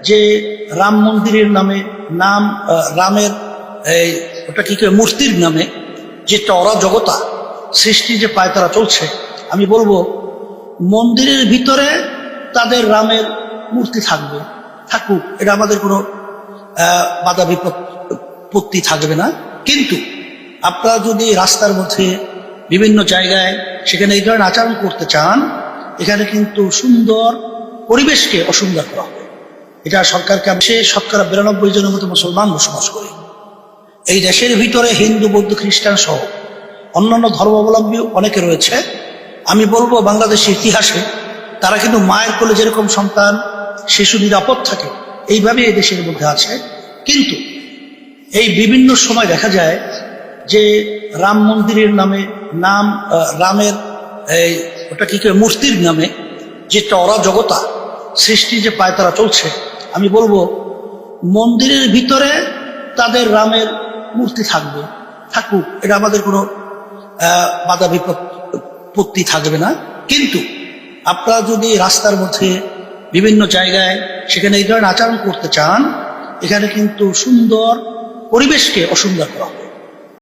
যে রাম মন্দিরের নামে রামের ওটা কি করে মূর্তির নামে যে অরাজকতা সৃষ্টি যে পায়তারা চলছে, আমি বলবো মন্দিরের ভিতরে তাদের রামের মূর্তি থাকুক, এটা আমাদের কোনো বাধা বিপত্তি থাকবে না। কিন্তু আপনারা যদি রাস্তার মধ্যে বিভিন্ন জায়গায় সেখানে এই ধরনের আচরণ করতে চান, এখানে কিন্তু সুন্দর পরিবেশকে অসুন্দর করা হবে। এটা সরকারকে, সে ৯২ জনের মতো মুসলমান বসবাস করে এই দেশের ভিতরে, হিন্দু বৌদ্ধ খ্রিস্টান সহ অন্যান্য ধর্মাবলম্বী অনেকে রয়েছে। আমি বলবো বাংলাদেশের ইতিহাসে তারা কিন্তু মায়ের কোলে যেরকম সন্তান শিশু নিরাপদ থাকে, এইভাবে এই দেশের মধ্যে আছে। কিন্তু এই বিভিন্ন সময় দেখা যায় যে রাম মন্দিরের নামে রামের ওটা কি করে মূর্তির নামে যে অরাজকতা সৃষ্টি যে পায়তারা চলছে, আমি বলবো মন্দিরের ভিতরে তাদের রামের মূর্তি থাকুক, এটা আমাদের কোনো বাধা বিপত্তি থাকবে না। কিন্তু আপনারা যদি রাস্তার মধ্যে বিভিন্ন জায়গায় সেখানে এই ধরনের আচরণ করতে চান, এখানে কিন্তু সুন্দর পরিবেশকে অসুন্দর করা হবে।